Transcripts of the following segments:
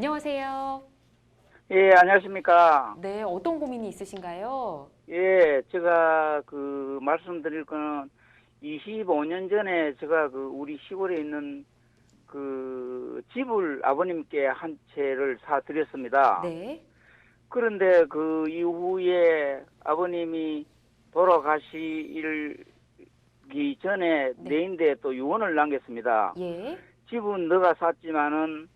안녕하세요. 예, 안녕하십니까. 네, 어떤 고민이 있으신가요? 예, 제가 말씀드릴 거는 25년 전에 제가 우리 시골에 있는 집을 아버님께 한 채를 사드렸습니다. 네, 그런데 그 이후에 아버님이 돌아가시기 전에 네, 내인데 또 유언을 남겼습니다. 예, 집은 너가 샀지만은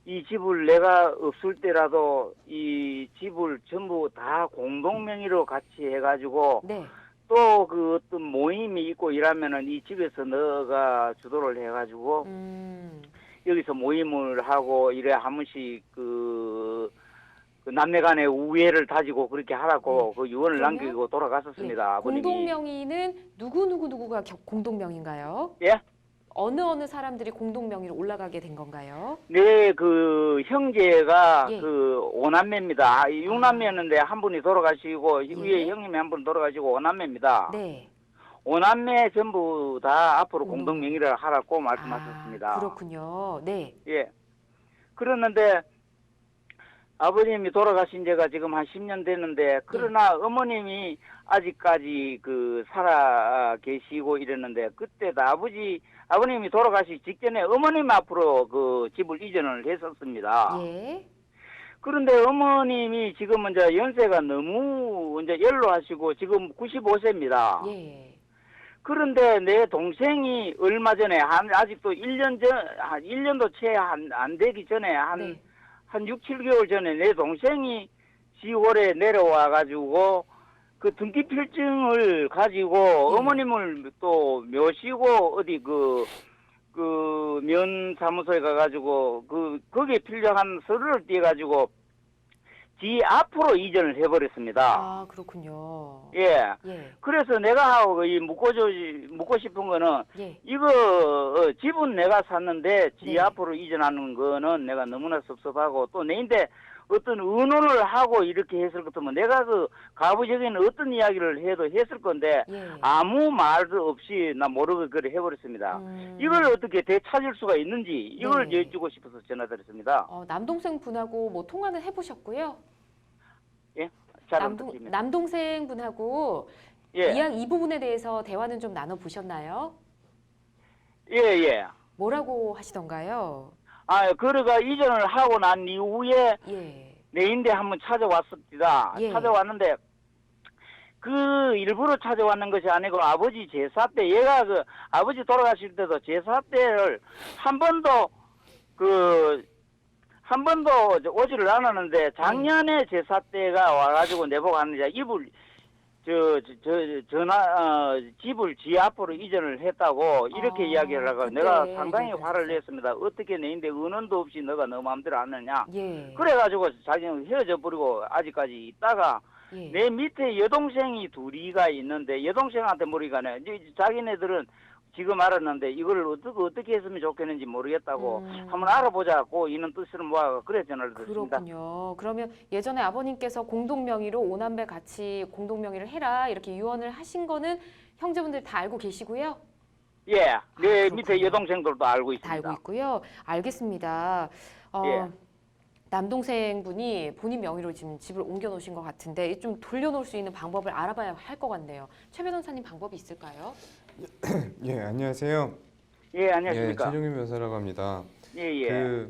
이 집을 내가 없을 때라도 이 집을 전부 다 공동명의로 같이 해가지고 네, 또 어떤 모임이 있고 이러면은 이 집에서 너가 주도를 해가지고 음, 여기서 모임을 하고 이래 한 번씩 그 남매 간의 우애를 다지고 그렇게 네. 하라고 그 유언을 그러면, 남기고 예, 돌아갔었습니다, 아버님이. 공동명의는 누구누구누구가 공동명의인가요? 예? 어느 사람들이 공동명의로 올라가게 된 건가요? 네, 형제가 예, 오남매입니다. 아, 육남매였는데 한 분이 돌아가시고 위에 예, 형님이 한 분 돌아가시고 오남매입니다. 네, 오남매 전부 다 앞으로 공동명의. 공동명의를 하라고 아, 말씀하셨습니다. 그렇군요. 네, 예. 그랬는데 아버님이 돌아가신 지가 지금 한 10년 됐는데 예, 그러나 어머님이 아직까지 살아 계시고 이랬는데 그때도 아버님이 돌아가시기 직전에 어머님 앞으로 집을 이전을 했었습니다. 예, 그런데 어머님이 지금은 이제 연세가 너무 이제 연로하시고 지금 95세입니다. 예, 그런데 내 동생이 얼마 전에 아직도 1년도 채 안 되기 전에 네, 한 6, 7개월 전에 내 동생이 시골에 내려와 가지고 그 등기 필증을 가지고 예, 어머님을 또 모시고 어디 면 사무소에 가가지고 거기에 필요한 서류를 띄어가지고 지 앞으로 이전을 해버렸습니다. 아, 그렇군요. 예. 예, 그래서 내가 하고 묻고 싶은 거는 예, 이거 집은 내가 샀는데 지 네. 앞으로 이전하는 거는 내가 너무나 섭섭하고 또 내인데 어떤 의논을 하고 이렇게 했을 것 같으면 내가 가부적인 어떤 이야기를 해도 했을 건데 예. 아무 말도 없이 나 모르고 그래 해버렸습니다. 이걸 어떻게 되찾을 수가 있는지 이걸 네. 여쭙고 싶어서 전화드렸습니다. 남동생 분하고 뭐 통화는 해보셨고요. 예? 잘 안 들립니다. 남동생 분하고 예. 이 부분에 대해서 대화는 좀 나눠보셨나요? 예, 예. 뭐라고 하시던가요? 아, 그러가 이전을 하고 난 이후에 예, 내인데 한번 찾아왔습니다. 예, 찾아왔는데 일부러 찾아왔는 것이 아니고 아버지 제사 때 얘가 아버지 돌아가실 때도 제사 때를 한 번도 한 번도 오지를 않았는데 작년에 제사 때가 와가지고 내보고 하는데 이불 집을 지 앞으로 이전을 했다고 이렇게 이야기를 하고 내가 그때 상당히 화를 이야기하셨어요. 냈습니다. 어떻게 내인데 은원도 없이 너가 너 마음대로 하느냐. 예, 그래가지고 자기는 헤어져 버리고 아직까지 있다가 예. 내 밑에 여동생이 둘이가 있는데 여동생한테 물으니까 자기네들은 지금 알았는데 이걸 어떻게 했으면 좋겠는지 모르겠다고 한번 알아보자고 이는 뜻을 모아서 그래 전화를 드렸습니다. 그렇군요. 그러면 예전에 아버님께서 공동명의로 오남매 같이 공동명의를 해라 이렇게 유언을 하신 거는 형제분들 다 알고 계시고요. 예, 내 그렇군요. 밑에 여동생들도 알고 다 알고 있습니다. 있고요. 알겠습니다. 예. 남동생분이 본인 명의로 지금 집을 옮겨 놓으신 것 같은데 좀 돌려놓을 수 있는 방법을 알아봐야 할 것 같네요. 최 변호사님 방법이 있을까요? 예, 안녕하세요. 예, 예, 안녕하십니까. 최종윤 변호사라고 합니다. 예, 예.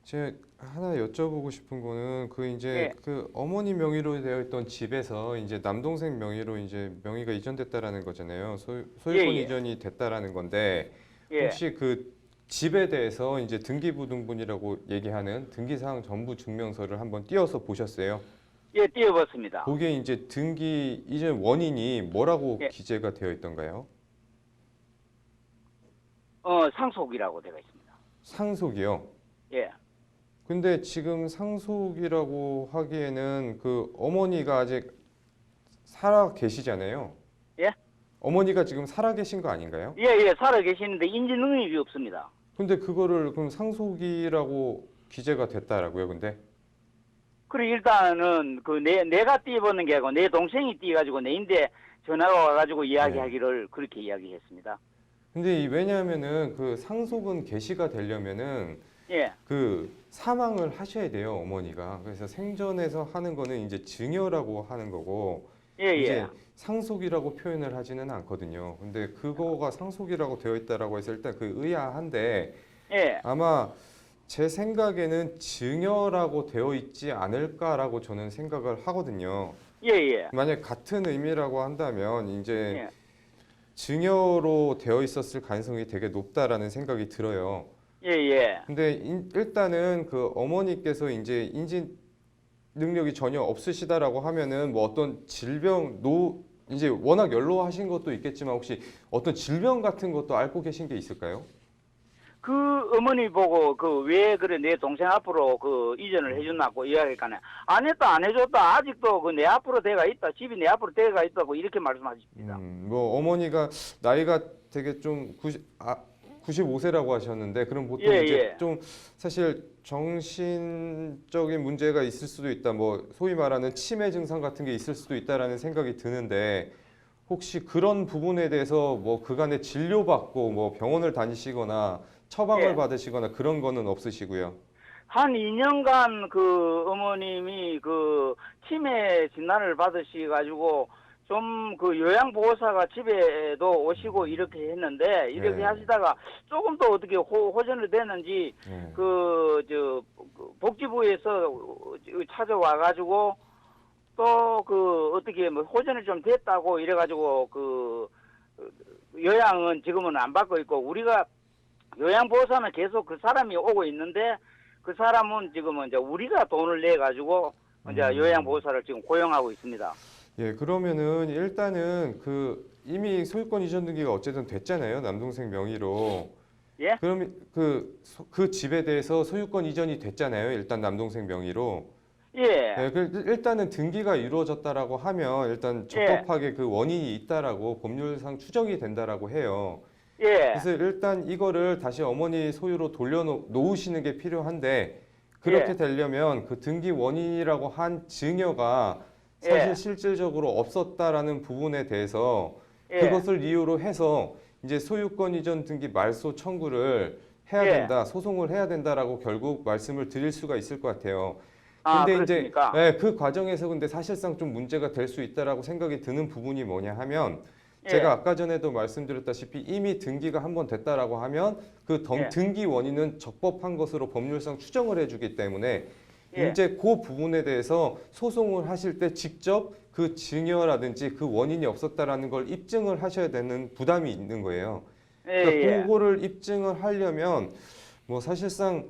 제가 하나 여쭤보고 싶은 거는 이제 예. 어머니 명의로 되어 있던 집에서 이제 남동생 명의로 이제 명의가 이전됐다라는 거잖아요. 소유권 예, 예. 이전이 됐다라는 건데 예. 혹시 집에 대해서 이제 등기부등본이라고 얘기하는 등기사항 전부 증명서를 한번 띄어서 보셨어요? 예, 띄워봤습니다. 거기에 이제 등기 이전 원인이 뭐라고 예. 기재가 되어 있던가요? 상속이라고 되어 있습니다. 상속이요. 예. 근데 지금 상속이라고 하기에는 어머니가 아직 살아 계시잖아요. 예? 어머니가 지금 살아 계신 거 아닌가요? 예, 예, 살아 계시는데 인지 능력이 없습니다. 근데 그거를 그럼 상속이라고 기재가 됐다라고요, 근데? 그래, 일단은 내가 띄워보는 게 아니고 내 동생이 띄워가지고 내인데 전화가 와가지고 이야기하기를 그렇게 이야기했습니다. 근데 왜냐하면은 상속은 개시가 되려면은 예. 그 사망을 하셔야 돼요, 어머니가. 그래서 생전에서 하는 거는 이제 증여라고 하는 거고 예, 이제 예. 상속이라고 표현을 하지는 않거든요. 근데 그거가 상속이라고 되어 있다라고 해서 일단 그 의아한데 예. 아마 제 생각에는 증여라고 되어 있지 않을까라고 저는 생각을 하거든요. 예, 예. 만약 같은 의미라고 한다면 이제 예. 증여로 되어 있었을 가능성이 되게 높다라는 생각이 들어요. 예, 예. 근데 일단은 그 어머니께서 이제 인지 능력이 전혀 없으시다라고 하면은 뭐 어떤 질병 이제 워낙 연로하신 것도 있겠지만 혹시 어떤 질병 같은 것도 앓고 계신 게 있을까요? 그 어머니 보고 그 왜 그래 내 동생 앞으로 그 이전을 해준다고 이야기하니까 안 했다 안 해줬다 아직도 그 내 앞으로 대가 있다 집이 내 앞으로 대가 있다고 이렇게 말씀하십니다. 뭐 어머니가 나이가 되게 좀 95세라고 하셨는데 그럼 보통 예, 이제 예. 좀 사실 정신적인 문제가 있을 수도 있다. 뭐 소위 말하는 치매 증상 같은 게 있을 수도 있다라는 생각이 드는데 혹시 그런 부분에 대해서 뭐 그간에 진료받고 뭐 병원을 다니시거나 처방을 예. 받으시거나 그런 거는 없으시고요. 한 2년간 그 어머님이 그 치매 진단을 받으셔가지고 좀 그 요양보호사가 집에도 오시고 이렇게 했는데 이렇게 네. 하시다가 조금 더 어떻게 호전이 됐는지 네. 그 복지부에서 찾아와가지고 또 그 어떻게 뭐 호전이 좀 됐다고 이래가지고 그 요양은 지금은 안 받고 있고 우리가 요양보호사는 계속 그 사람이 오고 있는데 그 사람은 지금은 이제 우리가 돈을 내 가지고 이제 요양보호사를 지금 고용하고 있습니다. 예, 그러면은 일단은 그 이미 소유권 이전 등기가 어쨌든 됐잖아요. 남동생 명의로. 예? 그럼 그 집에 대해서 소유권 이전이 됐잖아요. 일단 남동생 명의로. 예. 예, 일단은 등기가 이루어졌다라고 하면 일단 적법하게 그 원인이 있다라고 법률상 추정이 된다라고 해요. 예. 그래서 일단 이거를 다시 어머니 소유로 돌려놓으시는 게 필요한데 그렇게 예. 되려면 그 등기 원인이라고 한 증여가 사실 예. 실질적으로 없었다라는 부분에 대해서 예. 그것을 이유로 해서 이제 소유권 이전 등기 말소 청구를 해야 예. 된다, 소송을 해야 된다라고 결국 말씀을 드릴 수가 있을 것 같아요. 아, 근데 이제 그렇습니까? 그 과정에서 근데 사실상 좀 문제가 될 수 있다라고 생각이 드는 부분이 뭐냐 하면 예. 제가 아까 전에도 말씀드렸다시피 이미 등기가 한번 됐다라고 하면 그 예. 등기 원인은 적법한 것으로 법률상 추정을 해주기 때문에 예. 이제 그 부분에 대해서 소송을 하실 때 직접 그 증여라든지 그 원인이 없었다라는 걸 입증을 하셔야 되는 부담이 있는 거예요. 예. 그러니까 예. 그거를 입증을 하려면 뭐 사실상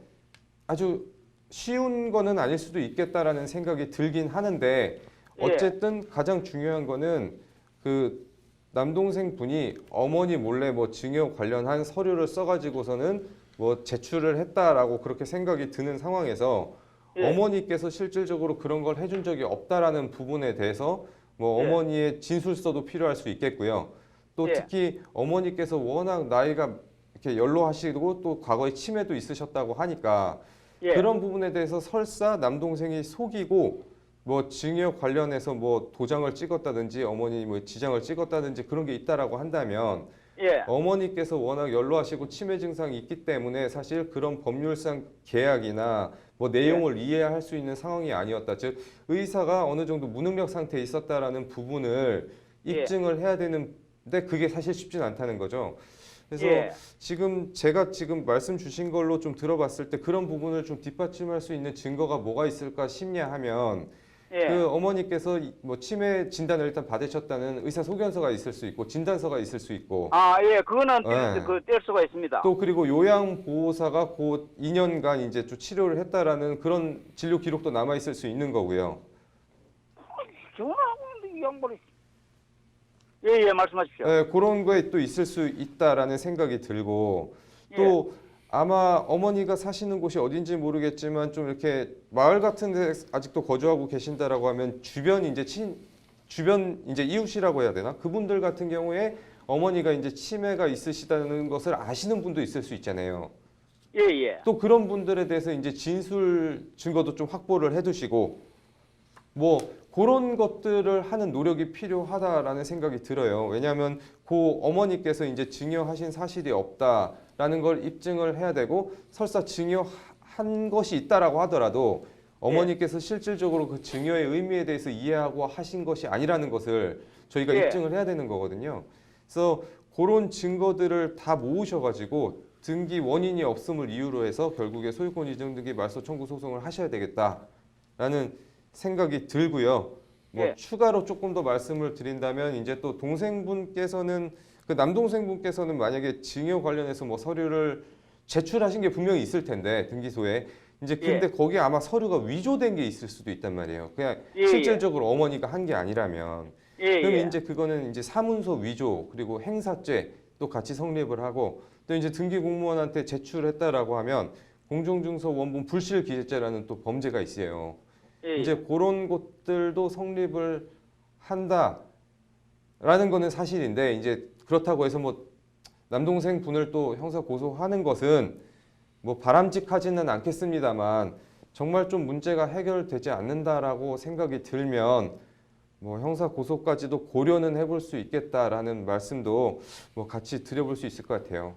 아주 쉬운 거는 아닐 수도 있겠다라는 생각이 들긴 하는데 어쨌든 가장 중요한 거는 그 남동생 분이 어머니 몰래 뭐 증여 관련한 서류를 써가지고서는 뭐 제출을 했다라고 그렇게 생각이 드는 상황에서 예. 어머니께서 실질적으로 그런 걸 해준 적이 없다라는 부분에 대해서 뭐 예. 어머니의 진술서도 필요할 수 있겠고요. 또 예. 특히 어머니께서 워낙 나이가 이렇게 연로하시고 또 과거에 치매도 있으셨다고 하니까 예. 그런 부분에 대해서 설사 남동생이 속이고 뭐 증여 관련해서 뭐 도장을 찍었다든지 어머니 뭐 지장을 찍었다든지 그런 게 있다라고 한다면 예. 어머니께서 워낙 연로하시고 치매 증상이 있기 때문에 사실 그런 법률상 계약이나 뭐 내용을 이해할 수 있는 상황이 아니었다. 즉 의사가 어느 정도 무능력 상태에 있었다라는 부분을 입증을 해야 되는데 그게 사실 쉽진 않다는 거죠. 그래서 예. 제가 지금 말씀 주신 걸로 좀 들어봤을 때 그런 부분을 좀 뒷받침할 수 있는 증거가 뭐가 있을까 싶냐 하면 예. 그 어머니께서 뭐 치매 진단을 일단 받으셨다는 의사 소견서가 있을 수 있고 진단서가 있을 수 있고 아, 예. 그거는 예. 뗄 수가 있습니다. 또 그리고 요양보호사가 곧 2년간 이제 좀 치료를 했다라는 그런 진료 기록도 남아 있을 수 있는 거고요. 전화하고 있는데 이 양반이. 예, 예. 말씀하십시오. 예, 그런 거에 또 있을 수 있다라는 생각이 들고 또 아마 어머니가 사시는 곳이 어딘지 모르겠지만 좀 이렇게 마을 같은 데 아직도 거주하고 계신다라고 하면 주변 이제 이웃이라고 해야 되나? 그분들 같은 경우에 어머니가 이제 치매가 있으시다는 것을 아시는 분도 있을 수 있잖아요. 예, 예. 또 그런 분들에 대해서 이제 진술 증거도 좀 확보를 해두시고 뭐 그런 것들을 하는 노력이 필요하다라는 생각이 들어요. 왜냐하면 그 어머니께서 이제 증여하신 사실이 없다. 있다라는 걸 입증을 해야 되고 설사 증여한 것이 있다라고 하더라도 어머니께서 실질적으로 그 증여의 의미에 대해서 이해하고 하신 것이 아니라는 것을 저희가 예. 입증을 해야 되는 거거든요. 그래서 그런 증거들을 다 모으셔가지고 등기 원인이 없음을 이유로 해서 결국에 소유권 이전 등기 말소 청구 소송을 하셔야 되겠다라는 생각이 들고요. 뭐 예. 추가로 조금 더 말씀을 드린다면 이제 또 동생분께서는 그 남동생분께서는 만약에 증여 관련해서 뭐 서류를 제출하신 게 분명히 있을 텐데 등기소에 이제 근데 거기에 아마 서류가 위조된 게 있을 수도 있단 말이에요. 그냥 예, 실질적으로 어머니가 한 게 아니라면 예, 그럼 예. 이제 그거는 이제 사문서 위조 그리고 행사죄 또 같이 성립을 하고 또 이제 등기 공무원한테 제출했다라고 하면 공정증서 원본 불실 기재죄라는 또 범죄가 있어요. 예, 이제 그런 것들도 성립을 한다라는 거는 사실인데 이제 그렇다고 해서 뭐 남동생 분을 또 형사 고소하는 것은 뭐 바람직하지는 않겠습니다만 정말 좀 문제가 해결되지 않는다라고 생각이 들면 뭐 형사 고소까지도 고려는 해볼 수 있겠다라는 말씀도 뭐 같이 드려볼 수 있을 것 같아요.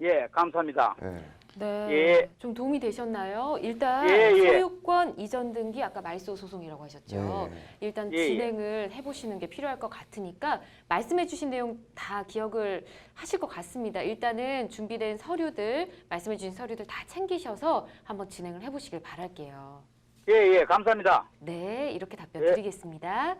예, 감사합니다. 네. 네, 예. 좀 도움이 되셨나요? 일단 예, 예. 소유권 이전 등기 아까 말소 소송이라고 하셨죠. 네. 일단 예, 예. 진행을 해보시는 게 필요할 것 같으니까 말씀해주신 내용 다 기억을 하실 것 같습니다. 일단은 준비된 서류들, 말씀해주신 서류들 다 챙기셔서 한번 진행을 해보시길 바랄게요. 예, 예, 감사합니다. 네, 이렇게 답변 예. 드리겠습니다.